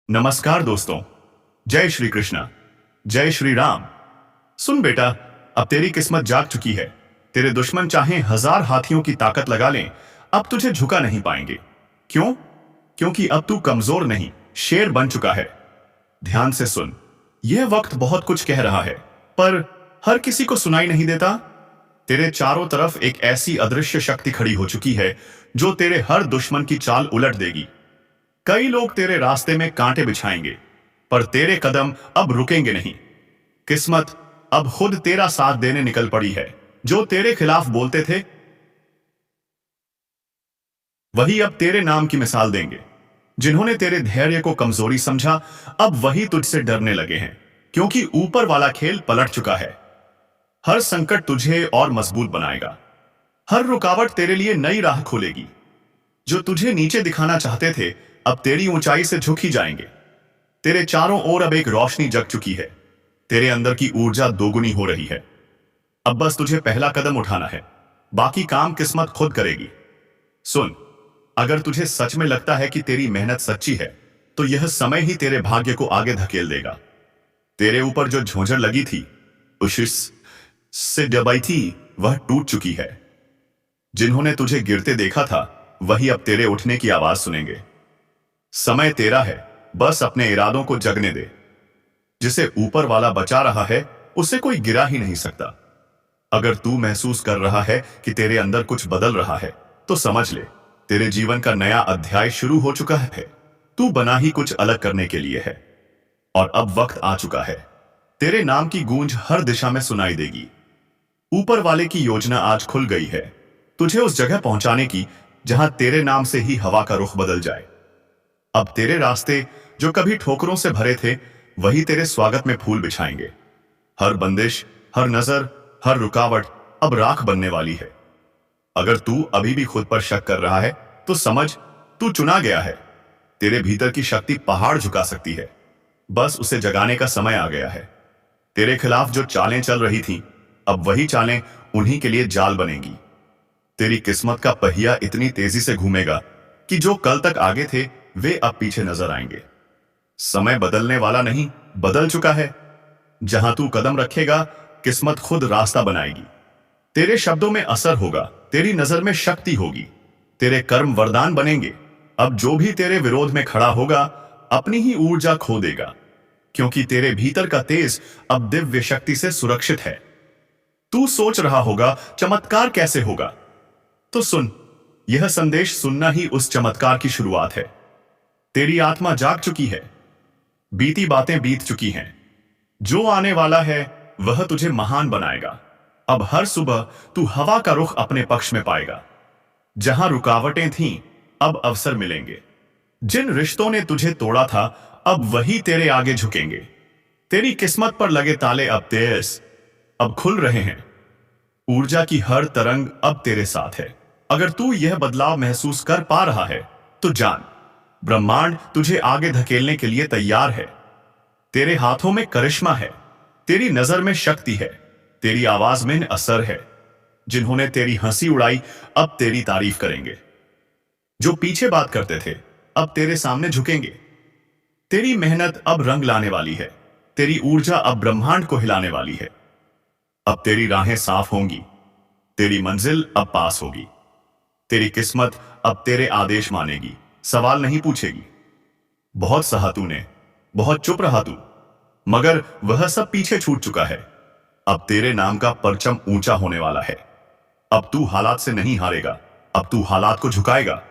नमस्कार दोस्तों। जय श्री कृष्णा। जय श्री राम। सुन बेटा, अब तेरी किस्मत जाग चुकी है। तेरे दुश्मन चाहे हजार हाथियों की ताकत लगा लें, अब तुझे झुका नहीं पाएंगे। क्यों? क्योंकि अब तू कमजोर नहीं, शेर बन चुका है। ध्यान से सुन। यह वक्त बहुत कुछ कह रहा है, पर हर किसी को सुनाई नहीं देता। तेरे चारों तरफ एक ऐसी अदृश्य शक्ति खड़ी हो चुकी है जो तेरे हर दुश्मन की चाल उलट देगी। कई लोग तेरे रास्ते में कांटे बिछाएंगे, पर तेरे कदम अब रुकेंगे नहीं। किस्मत अब खुद तेरा साथ देने निकल पड़ी है। जो तेरे खिलाफ बोलते थे, वही अब तेरे नाम की मिसाल देंगे। जिन्होंने तेरे धैर्य को कमजोरी समझा, अब वही तुझसे डरने लगे हैं, क्योंकि ऊपर वाला खेल पलट चुका है। हर संकट तुझे और मजबूत बनाएगा। हर रुकावट तेरे लिए नई राह खोलेगी। जो तुझे नीचे दिखाना चाहते थे, अब तेरी ऊंचाई से झुक ही जाएंगे। तेरे चारों ओर अब एक रोशनी जग चुकी है। तेरे अंदर की ऊर्जा दोगुनी हो रही है। अब बस तुझे पहला कदम उठाना है, बाकी काम किस्मत खुद करेगी। सुन, अगर तुझे सच में लगता है कि तेरी मेहनत सच्ची है, तो यह समय ही तेरे भाग्य को आगे धकेल देगा। तेरे ऊपर जो झोंझर लगी थी, उस से दबाई थी, वह टूट चुकी है। जिन्होंने तुझे गिरते देखा था, वही अब तेरे उठने की आवाज सुनेंगे। समय तेरा है, बस अपने इरादों को जगने दे। जिसे ऊपर वाला बचा रहा है, उसे कोई गिरा ही नहीं सकता। अगर तू महसूस कर रहा है कि तेरे अंदर कुछ बदल रहा है, तो समझ ले, तेरे जीवन का नया अध्याय शुरू हो चुका है। तू बना ही कुछ अलग करने के लिए है, और अब वक्त आ चुका है। तेरे नाम की गूंज हर दिशा में सुनाई देगी। ऊपर वाले की योजना आज खुल गई है, तुझे उस जगह पहुंचाने की जहां तेरे नाम से ही हवा का रुख बदल जाए। अब तेरे रास्ते जो कभी ठोकरों से भरे थे, वही तेरे स्वागत में फूल बिछाएंगे। हर बंदिश, हर नजर, हर रुकावट अब राख बनने वाली है। अगर तू अभी भी खुद पर शक कर रहा है, तो समझ, तू चुना गया है। तेरे भीतर की शक्ति पहाड़ झुका सकती है। बस उसे जगाने का समय आ गया है। तेरे खिलाफ जो चालें चल रही थीं, अब वही चालें उन्हीं के लिए जाल बनेंगी। तेरी किस्मत का पहिया इतनी तेजी से घूमेगा कि जो कल तक आगे थे, वे अब पीछे नजर आएंगे। समय बदलने वाला नहीं, बदल चुका है। जहां तू कदम रखेगा, किस्मत खुद रास्ता बनाएगी। तेरे शब्दों में असर होगा, तेरी नजर में शक्ति होगी, तेरे कर्म वरदान बनेंगे। अब जो भी तेरे विरोध में खड़ा होगा, अपनी ही ऊर्जा खो देगा, क्योंकि तेरे भीतर का तेज अब दिव्य शक्ति से सुरक्षित है। तू सोच रहा होगा, चमत्कार कैसे होगा? तो सुन, यह संदेश सुनना ही उस चमत्कार की शुरुआत है। तेरी आत्मा जाग चुकी है। बीती बातें बीत चुकी हैं। जो आने वाला है, वह तुझे महान बनाएगा। अब हर सुबह तू हवा का रुख अपने पक्ष में पाएगा। जहां रुकावटें थीं, अब अवसर मिलेंगे। जिन रिश्तों ने तुझे तोड़ा था, अब वही तेरे आगे झुकेंगे। तेरी किस्मत पर लगे ताले अब खुल रहे हैं। ऊर्जा की हर तरंग अब तेरे साथ है। अगर तू यह बदलाव महसूस कर पा रहा है, तो जान, ब्रह्मांड तुझे आगे धकेलने के लिए तैयार है। तेरे हाथों में करिश्मा है, तेरी नजर में शक्ति है, तेरी आवाज में असर है। जिन्होंने तेरी हंसी उड़ाई, अब तेरी तारीफ करेंगे। जो पीछे बात करते थे, अब तेरे सामने झुकेंगे। तेरी मेहनत अब रंग लाने वाली है। तेरी ऊर्जा अब ब्रह्मांड को हिलाने वाली है। अब तेरी राहें साफ होंगी। तेरी मंजिल अब पास होगी। तेरी किस्मत अब तेरे आदेश मानेगी, सवाल नहीं पूछेगी। बहुत सहा तूने, बहुत चुप रहा तू, मगर वह सब पीछे छूट चुका है। अब तेरे नाम का परचम ऊंचा होने वाला है। अब तू हालात से नहीं हारेगा, अब तू हालात को झुकाएगा।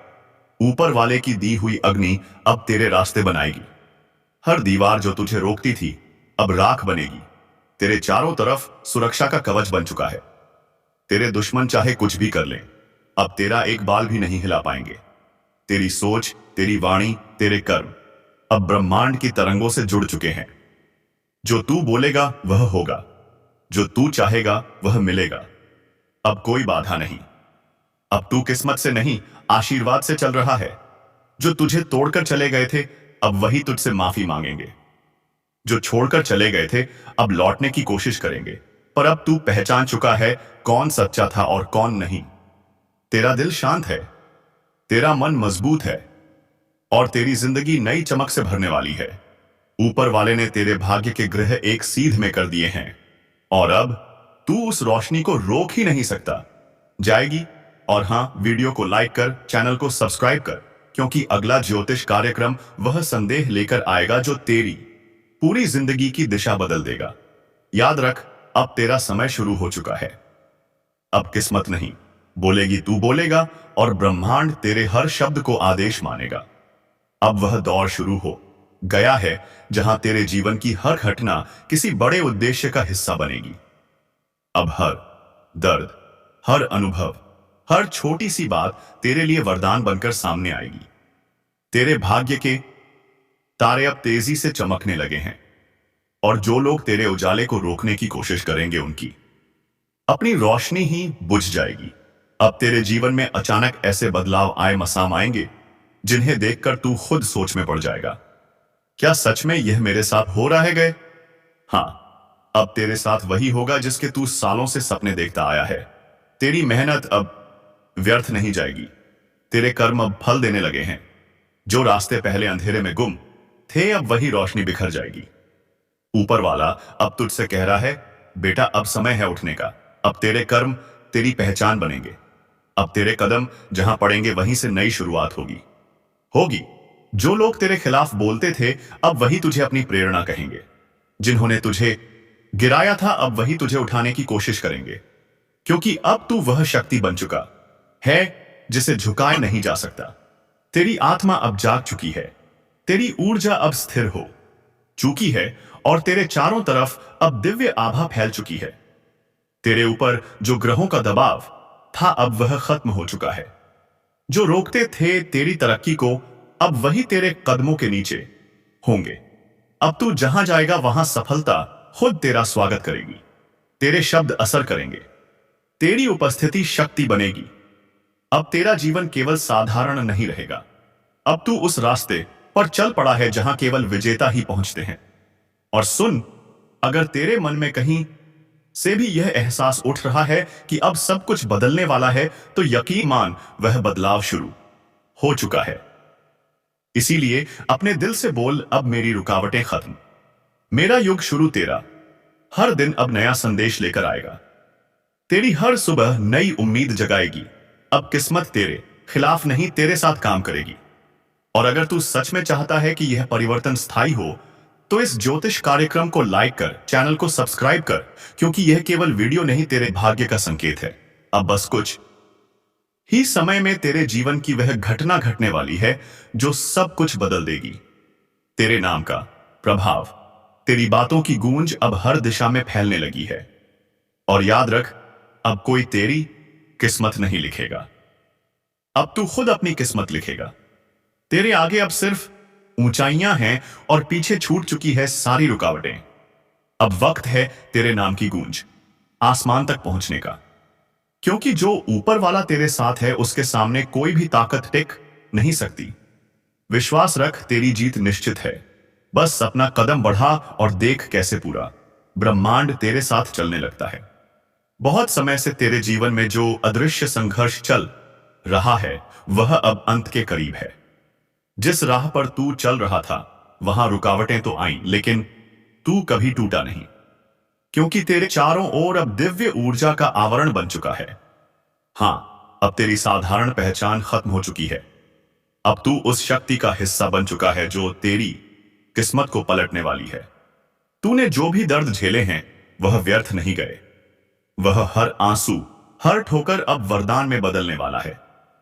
ऊपर वाले की दी हुई अग्नि अब तेरे रास्ते बनाएगी। हर दीवार जो तुझे रोकती थी, अब राख बनेगी। तेरे चारों तरफ सुरक्षा का कवच बन चुका है। तेरे दुश्मन चाहे कुछ भी कर लें, अब तेरा एक बाल भी नहीं हिला पाएंगे। तेरी सोच, तेरी वाणी, तेरे कर्म अब ब्रह्मांड की तरंगों से जुड़ चुके हैं। जो तू बोलेगा, वह होगा। जो तू चाहेगा, वह मिलेगा। अब कोई बाधा नहीं। अब तू किस्मत से नहीं, आशीर्वाद से चल रहा है। जो तुझे तोड़कर चले गए थे, अब वही तुझसे माफी मांगेंगे। जो छोड़कर चले गए थे, अब लौटने की कोशिश करेंगे। पर अब तू पहचान चुका है कौन सच्चा था और कौन नहीं। तेरा दिल शांत है, तेरा मन मजबूत है, और तेरी जिंदगी नई चमक से भरने वाली है। ऊपर वाले ने तेरे भाग्य के ग्रह एक सीध में कर दिए हैं और अब तू उस रोशनी को रोक ही नहीं सकता। जाएगी। और हाँ, वीडियो को लाइक कर, चैनल को सब्सक्राइब कर, क्योंकि अगला ज्योतिष कार्यक्रम वह संदेह लेकर आएगा जो तेरी पूरी जिंदगी की दिशा बदल देगा। याद रख, अब तेरा समय शुरू हो चुका है। अब किस्मत नहीं बोलेगी, तू बोलेगा और ब्रह्मांड तेरे हर शब्द को आदेश मानेगा। अब वह दौर शुरू हो गया है जहां तेरे जीवन की हर घटना किसी बड़े उद्देश्य का हिस्सा बनेगी। अब हर दर्द, हर अनुभव, हर छोटी सी बात तेरे लिए वरदान बनकर सामने आएगी। तेरे भाग्य के तारे अब तेजी से चमकने लगे हैं और जो लोग तेरे उजाले को रोकने की कोशिश करेंगे उनकी अपनी रोशनी ही बुझ जाएगी। अब तेरे जीवन में अचानक ऐसे बदलाव आए मसाम आएंगे जिन्हें देखकर तू खुद सोच में पड़ जाएगा, क्या सच में यह मेरे साथ हो रहा है गए? हाँ, अब तेरे साथ वही होगा जिसके तू सालों से सपने देखता आया है। तेरी मेहनत अब व्यर्थ नहीं जाएगी। तेरे कर्म अब फल देने लगे हैं। जो रास्ते पहले अंधेरे में गुम थे, अब वही रोशनी बिखर जाएगी। ऊपर वाला अब तुझसे कह रहा है, बेटा अब समय है उठने का। अब तेरे कर्म तेरी पहचान बनेंगे। अब तेरे कदम जहां पड़ेंगे वहीं से नई शुरुआत होगी। जो लोग तेरे खिलाफ बोलते थे, अब वही तुझे अपनी प्रेरणा कहेंगे। जिन्होंने तुझे गिराया था, अब वही तुझे उठाने की कोशिश करेंगे, क्योंकि अब तू वह शक्ति बन चुका है जिसे झुकाया नहीं जा सकता। तेरी आत्मा अब जाग चुकी है। तेरी ऊर्जा अब स्थिर हो चुकी है और तेरे चारों तरफ अब दिव्य आभा फैल चुकी है। तेरे ऊपर जो ग्रहों का दबाव था, अब वह खत्म हो चुका है। जो रोकते थे तेरी तरक्की को, अब वही तेरे कदमों के नीचे होंगे। अब तू जहां जाएगा वहां सफलता खुद तेरा स्वागत करेगी। तेरे शब्द असर करेंगे। तेरी उपस्थिति शक्ति बनेगी। अब तेरा जीवन केवल साधारण नहीं रहेगा। अब तू उस रास्ते पर चल पड़ा है जहां केवल विजेता ही पहुंचते हैं। और सुन, अगर तेरे मन में कहीं से भी यह एहसास उठ रहा है कि अब सब कुछ बदलने वाला है, तो यकीन मान, वह बदलाव शुरू हो चुका है। इसीलिए अपने दिल से बोल, अब मेरी रुकावटें खत्म, मेरा युग शुरू। तेरा हर दिन अब नया संदेश लेकर आएगा। तेरी हर सुबह नई उम्मीद जगाएगी। अब किस्मत तेरे खिलाफ नहीं, तेरे साथ काम करेगी। और अगर तू सच में चाहता है कि यह परिवर्तन स्थायी हो, तो इस ज्योतिष कार्यक्रम को लाइक कर, चैनल को सब्सक्राइब कर, क्योंकि यह केवल वीडियो नहीं, तेरे भाग्य का संकेत है। अब बस कुछ ही समय में तेरे जीवन की वह घटना घटने वाली है जो सब कुछ बदल देगी। तेरे नाम का प्रभाव, तेरी बातों की गूंज अब हर दिशा में फैलने लगी है। और याद रख, अब कोई तेरी किस्मत नहीं लिखेगा, अब तू खुद अपनी किस्मत लिखेगा। तेरे आगे अब सिर्फ ऊंचाइयां हैं और पीछे छूट चुकी है सारी रुकावटें। अब वक्त है तेरे नाम की गूंज आसमान तक पहुंचने का, क्योंकि जो ऊपर वाला तेरे साथ है उसके सामने कोई भी ताकत टिक नहीं सकती। विश्वास रख, तेरी जीत निश्चित है। बस अपना कदम बढ़ा और देख कैसे पूरा ब्रह्मांड तेरे साथ चलने लगता है। बहुत समय से तेरे जीवन में जो अदृश्य संघर्ष चल रहा है, वह अब अंत के करीब है। जिस राह पर तू चल रहा था, वहां रुकावटें तो आईं, लेकिन तू कभी टूटा नहीं, क्योंकि तेरे चारों ओर अब दिव्य ऊर्जा का आवरण बन चुका है। हां, अब तेरी साधारण पहचान खत्म हो चुकी है। अब तू उस शक्ति का हिस्सा बन चुका है जो तेरी किस्मत को पलटने वाली है। तूने जो भी दर्द झेले हैं, वह व्यर्थ नहीं गए। वह हर आंसू, हर ठोकर अब वरदान में बदलने वाला है।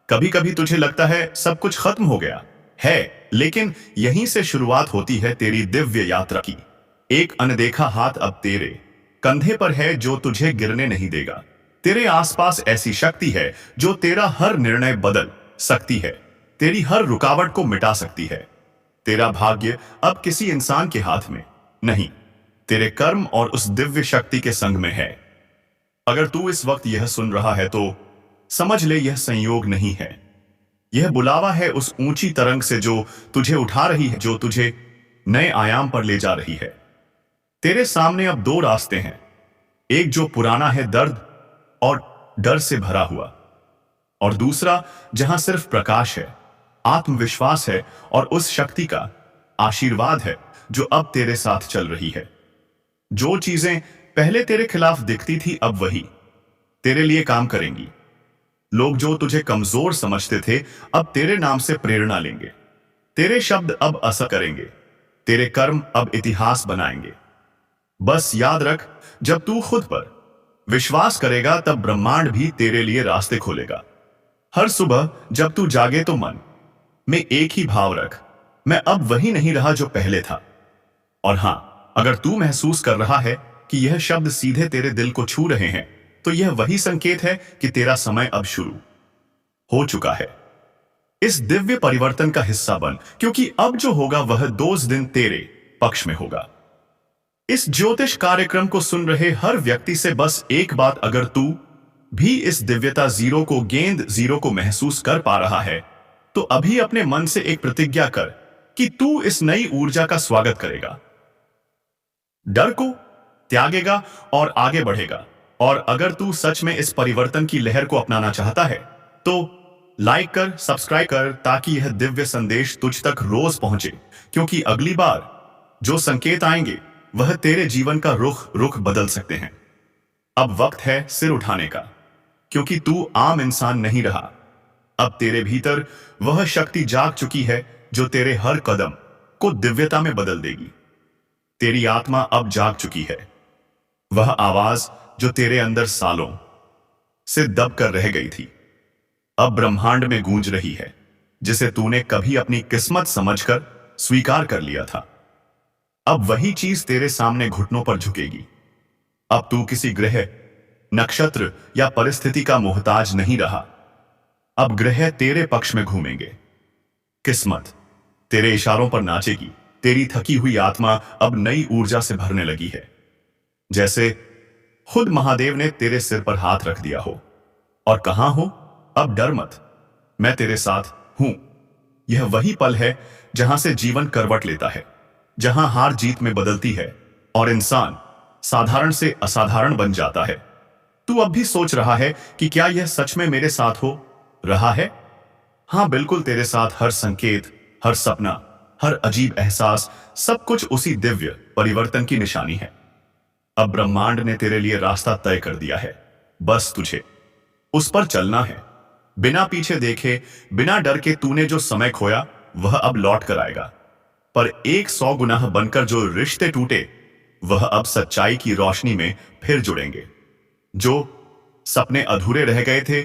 कभी कभी तुझे लगता है सब कुछ खत्म हो गया है, लेकिन यहीं से शुरुआत होती है तेरी दिव्य यात्रा की। एक अनदेखा हाथ अब तेरे कंधे पर है जो तुझे गिरने नहीं देगा। तेरे आसपास ऐसी शक्ति है जो तेरा हर निर्णय बदल सकती है, तेरी हर रुकावट को मिटा सकती है। तेरा भाग्य अब किसी इंसान के हाथ में नहीं, तेरे कर्म और उस दिव्य शक्ति के संग में है। अगर तू इस वक्त यह सुन रहा है तो समझ ले, यह संयोग नहीं है, यह बुलावा है उस ऊंची तरंग से जो तुझे उठा रही है, जो तुझे नए आयाम पर ले जा रही है। तेरे सामने अब दो रास्ते हैं, एक जो पुराना है, दर्द और डर से भरा हुआ, और दूसरा जहां सिर्फ प्रकाश है, आत्मविश्वास है और उस शक्ति का आशीर्वाद है जो अब तेरे साथ चल रही है। जो चीजें पहले तेरे खिलाफ दिखती थी अब वही तेरे लिए काम करेंगी। लोग जो तुझे कमजोर समझते थे अब तेरे नाम से प्रेरणा लेंगे। तेरे शब्द अब असर करेंगे, तेरे कर्म अब इतिहास बनाएंगे। बस याद रख, जब तू खुद पर विश्वास करेगा तब ब्रह्मांड भी तेरे लिए रास्ते खोलेगा। हर सुबह जब तू जागे तो मन में एक ही भाव रख, मैं अब वही नहीं रहा जो पहले था। और हां, अगर तू महसूस कर रहा है कि यह शब्द सीधे तेरे दिल को छू रहे हैं, तो यह वही संकेत है कि तेरा समय अब शुरू हो चुका है। इस दिव्य परिवर्तन का हिस्सा बन, क्योंकि अब जो होगा वह 2 दिन तेरे पक्ष में होगा। इस ज्योतिष कार्यक्रम को सुन रहे हर व्यक्ति से बस एक बात, अगर तू भी इस दिव्यता जीरो को, गेंद जीरो को महसूस कर पा रहा है, तो अभी अपने मन से एक प्रतिज्ञा कर कि तू इस नई ऊर्जा का स्वागत करेगा, डर को त्यागेगा और आगे बढ़ेगा। और अगर तू सच में इस परिवर्तन की लहर को अपनाना चाहता है तो लाइक कर, सब्सक्राइब कर, ताकि यह दिव्य संदेश तुझ तक रोज पहुंचे। क्योंकि अगली बार जो संकेत आएंगे वह तेरे जीवन का रुख बदल सकते हैं। अब वक्त है सिर उठाने का, क्योंकि तू आम इंसान नहीं रहा। अब तेरे भीतर वह शक्ति जाग चुकी है जो तेरे हर कदम को दिव्यता में बदल देगी। तेरी आत्मा अब जाग चुकी है। वह आवाज जो तेरे अंदर सालों से दब कर रह गई थी, अब ब्रह्मांड में गूंज रही है, जिसे तूने कभी अपनी किस्मत समझकर स्वीकार कर लिया था। अब वही चीज तेरे सामने घुटनों पर झुकेगी। अब तू किसी ग्रह, नक्षत्र या परिस्थिति का मोहताज नहीं रहा। अब ग्रह तेरे पक्ष में घूमेंगे, किस्मत तेरे इशारों पर नाचेगी। तेरी थकी हुई आत्मा अब नई ऊर्जा से भरने लगी है, जैसे खुद महादेव ने तेरे सिर पर हाथ रख दिया हो और कहा हो, अब डर मत, मैं तेरे साथ हूं। यह वही पल है जहां से जीवन करवट लेता है, जहां हार जीत में बदलती है और इंसान साधारण से असाधारण बन जाता है। तू अब भी सोच रहा है कि क्या यह सच में मेरे साथ हो रहा है? हां, बिल्कुल तेरे साथ। हर संकेत, हर सपना, हर अजीब एहसास, सब कुछ उसी दिव्य परिवर्तन की निशानी है। अब ब्रह्मांड ने तेरे लिए रास्ता तय कर दिया है, बस तुझे उस पर चलना है। बिना पीछे देखे, बिना डर के। तूने जो समय खोया वह अब लौट कर आएगा, पर 100 गुना बनकर। जो रिश्ते टूटे वह अब सच्चाई की रोशनी में फिर जुड़ेंगे। जो सपने अधूरे रह गए थे,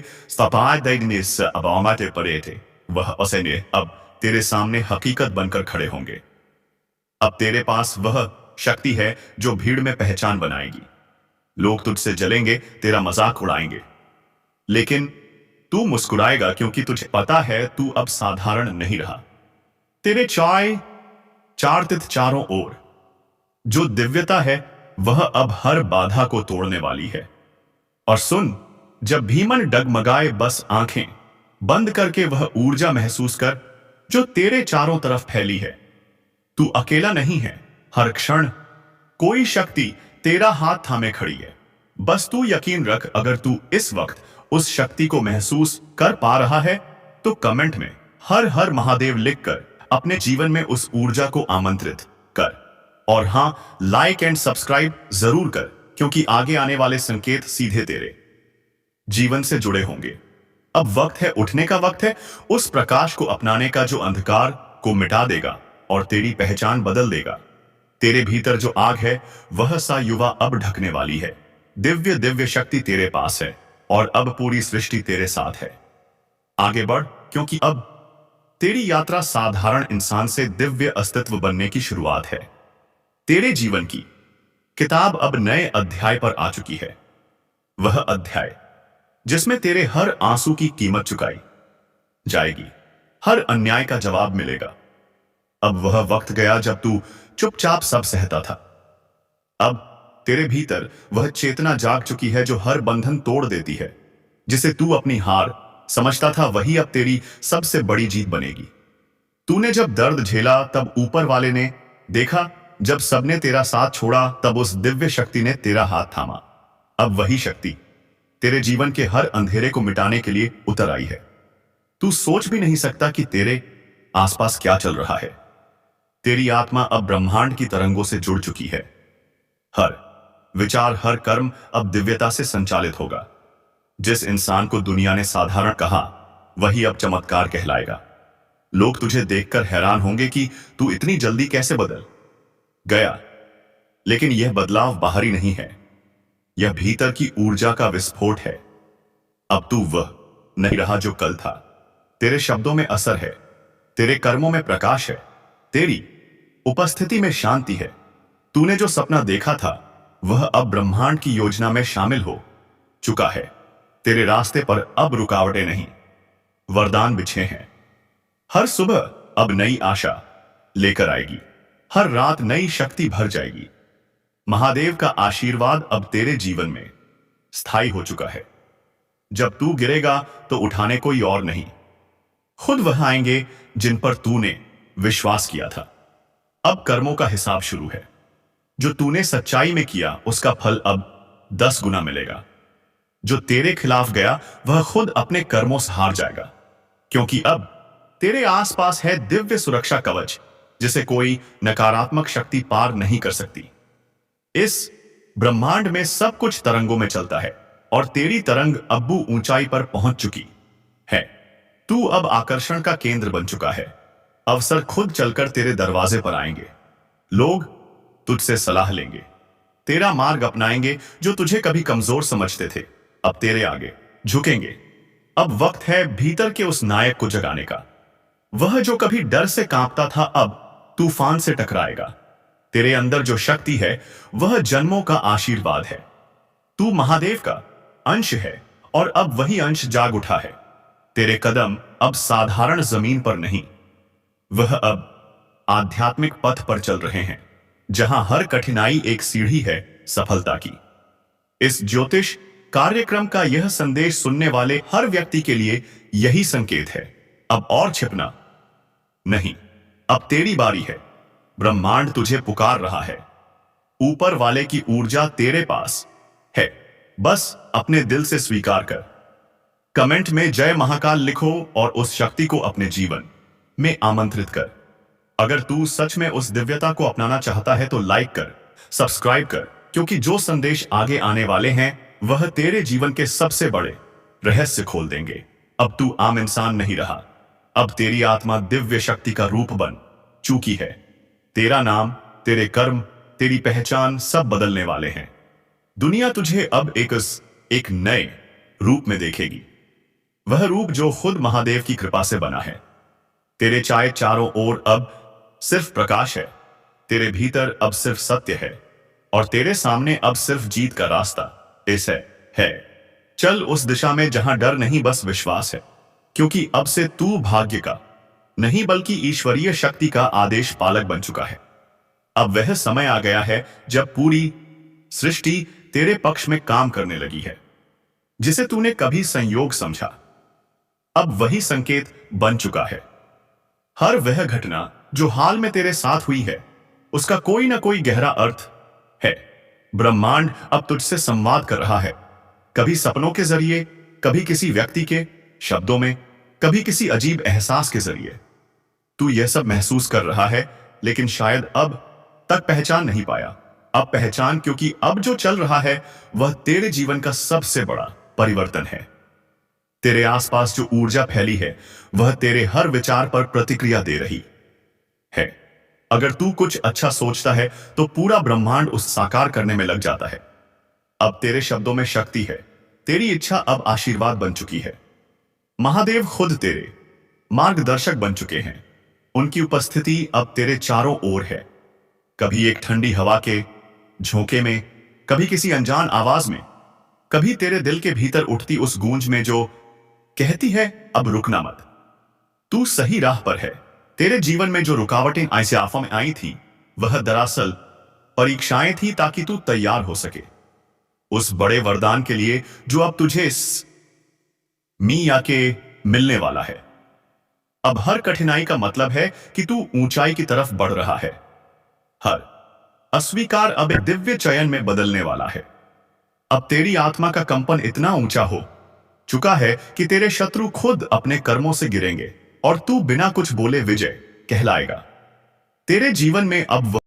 पड़े थे, वह असैन्य अब तेरे सामने हकीकत बनकर खड़े होंगे। अब तेरे पास वह शक्ति है जो भीड़ में पहचान बनाएगी। लोग तुझसे जलेंगे, तेरा मजाक उड़ाएंगे, लेकिन तू मुस्कुराएगा, क्योंकि तुझे पता है तू अब साधारण नहीं रहा। तेरे चार तीर्थ चारों ओर जो दिव्यता है वह अब हर बाधा को तोड़ने वाली है। और सुन, जब भी मन डगमगाए, बस आंखें बंद करके वह ऊर्जा महसूस कर जो तेरे चारों तरफ फैली है। तू अकेला नहीं है। हर क्षण कोई शक्ति तेरा हाथ थामे खड़ी है। बस तू यकीन रख, अगर तू इस वक्त उस शक्ति को महसूस कर पा रहा है तो कमेंट में हर हर महादेव लिखकर अपने जीवन में उस ऊर्जा को आमंत्रित कर। और हां, लाइक एंड सब्सक्राइब जरूर कर, क्योंकि आगे आने वाले संकेत सीधे तेरे जीवन से जुड़े होंगे। अब वक्त है उठने का, वक्त है उस प्रकाश को अपनाने का जो अंधकार को मिटा देगा और तेरी पहचान बदल देगा। तेरे भीतर जो आग है वह सा युवा अब ढकने वाली है। दिव्य दिव्य शक्ति तेरे पास है और अब पूरी सृष्टि तेरे साथ है। आगे बढ़, क्योंकि अब तेरी यात्रा साधारण इंसान से दिव्य अस्तित्व बनने की शुरुआत है। तेरे जीवन की किताब अब नए अध्याय पर आ चुकी है। वह अध्याय जिसमें तेरे हर आंसू की कीमत चुकाई जाएगी, हर अन्याय का जवाब मिलेगा। अब वह वक्त गया जब तू चुपचाप सब सहता था। अब तेरे भीतर वह चेतना जाग चुकी है जो हर बंधन तोड़ देती है। जिसे तू अपनी हार समझता था वही अब तेरी सबसे बड़ी जीत बनेगी। तूने जब दर्द झेला तब ऊपर वाले ने देखा, जब सबने तेरा साथ छोड़ा तब उस दिव्य शक्ति ने तेरा हाथ थामा। अब वही शक्ति तेरे जीवन के हर अंधेरे को मिटाने के लिए उतर आई है। तू सोच भी नहीं सकता कि तेरे आसपास क्या चल रहा है। तेरी आत्मा अब ब्रह्मांड की तरंगों से जुड़ चुकी है। हर विचार, हर कर्म अब दिव्यता से संचालित होगा। जिस इंसान को दुनिया ने साधारण कहा, वही अब चमत्कार कहलाएगा। लोग तुझे देखकर हैरान होंगे कि तू इतनी जल्दी कैसे बदल गया। लेकिन यह बदलाव बाहरी नहीं है, यह भीतर की ऊर्जा का विस्फोट है। अब तू वह नहीं रहा जो कल था। तेरे शब्दों में असर है, तेरे कर्मों में प्रकाश है, तेरी उपस्थिति में शांति है। तूने जो सपना देखा था वह अब ब्रह्मांड की योजना में शामिल हो चुका है। तेरे रास्ते पर अब रुकावटें नहीं, वरदान बिछे हैं। हर सुबह अब नई आशा लेकर आएगी, हर रात नई शक्ति भर जाएगी। महादेव का आशीर्वाद अब तेरे जीवन में स्थायी हो चुका है। जब तू गिरेगा तो उठाने कोई और नहीं, खुद वह आएंगे जिन पर तूने विश्वास किया था। अब कर्मों का हिसाब शुरू है। जो तूने सच्चाई में किया उसका फल अब 10 गुना मिलेगा। जो तेरे खिलाफ गया वह खुद अपने कर्मों से हार जाएगा, क्योंकि अब तेरे आसपास है दिव्य सुरक्षा कवच, जिसे कोई नकारात्मक शक्ति पार नहीं कर सकती। इस ब्रह्मांड में सब कुछ तरंगों में चलता है और तेरी तरंग अब्बू ऊंचाई पर पहुंच चुकी है। तू अब आकर्षण का केंद्र बन चुका है। अवसर खुद चलकर तेरे दरवाजे पर आएंगे। लोग तुझसे सलाह लेंगे, तेरा मार्ग अपनाएंगे। जो तुझे कभी कमजोर समझते थे अब तेरे आगे झुकेंगे। अब वक्त है भीतर के उस नायक को जगाने का। वह जो कभी डर से कांपता था अब तूफान से टकराएगा। तेरे अंदर जो शक्ति है वह जन्मों का आशीर्वाद है। तू महादेव का अंश है और अब वही अंश जाग उठा है। तेरे कदम अब साधारण जमीन पर नहीं, वह अब आध्यात्मिक पथ पर चल रहे हैं, जहां हर कठिनाई एक सीढ़ी है सफलता की। इस ज्योतिष कार्यक्रम का यह संदेश सुनने वाले हर व्यक्ति के लिए यही संकेत है। अब और छिपना नहीं, अब तेरी बारी है। ब्रह्मांड तुझे पुकार रहा है। ऊपर वाले की ऊर्जा तेरे पास है, बस अपने दिल से स्वीकार कर। कमेंट में जय महाकाल लिखो और उस शक्ति को अपने जीवन में आमंत्रित कर। अगर तू सच में उस दिव्यता को अपनाना चाहता है तो लाइक कर, सब्सक्राइब कर, क्योंकि जो संदेश आगे आने वाले हैं वह तेरे जीवन के सबसे बड़े रहस्य खोल देंगे। अब तू आम इंसान नहीं रहा, अब तेरी आत्मा दिव्य शक्ति का रूप बन चुकी है। तेरा नाम, तेरे कर्म, तेरी पहचान सब बदलने वाले हैं। दुनिया तुझे अब एक नए रूप में देखेगी, वह रूप जो खुद महादेव की कृपा से बना है। तेरे चाहे चारों ओर अब सिर्फ प्रकाश है, तेरे भीतर अब सिर्फ सत्य है और तेरे सामने अब सिर्फ जीत का रास्ता है। चल उस दिशा में जहां डर नहीं, बस विश्वास है, क्योंकि अब से तू भाग्य का नहीं बल्कि ईश्वरीय शक्ति का आदेश पालक बन चुका है। अब वह समय आ गया है जब पूरी सृष्टि तेरे पक्ष में काम करने लगी है। जिसे तूने कभी संयोग समझा अब वही संकेत बन चुका है। हर वह घटना जो हाल में तेरे साथ हुई है उसका कोई ना कोई गहरा अर्थ है। ब्रह्मांड अब तुझसे संवाद कर रहा है, कभी सपनों के जरिए, कभी किसी व्यक्ति के शब्दों में, कभी किसी अजीब एहसास के जरिए। तू यह सब महसूस कर रहा है, लेकिन शायद अब तक पहचान नहीं पाया। अब पहचान, क्योंकि अब जो चल रहा है वह तेरे जीवन का सबसे बड़ा परिवर्तन है। तेरे आसपास जो ऊर्जा फैली है वह तेरे हर विचार पर प्रतिक्रिया दे रही है। अगर तू कुछ अच्छा सोचता है तो पूरा ब्रह्मांड उस साकार करने में लग जाता है। अब तेरे शब्दों में शक्ति है, तेरी इच्छा अब आशीर्वाद बन चुकी है। महादेव खुद तेरे मार्गदर्शक बन चुके हैं। उनकी उपस्थिति अब तेरे चारों ओर है, कभी एक ठंडी हवा के झोंके में, कभी किसी अनजान आवाज में, कभी तेरे दिल के भीतर उठती उस गूंज में जो कहती है अब रुकना मत, तू सही राह पर है। तेरे जीवन में जो रुकावटें ऐसे आफा में आई थी वह दरअसल परीक्षाएं थी, ताकि तू तैयार हो सके उस बड़े वरदान के लिए जो अब तुझे इस मिया के मिलने वाला है। अब हर कठिनाई का मतलब है कि तू ऊंचाई की तरफ बढ़ रहा है। हर अस्वीकार अब एक दिव्य चयन में बदलने वाला है। अब तेरी आत्मा का कंपन इतना ऊंचा हो चुका है कि तेरे शत्रु खुद अपने कर्मों से गिरेंगे और तू बिना कुछ बोले विजय कहलाएगा। तेरे जीवन में अब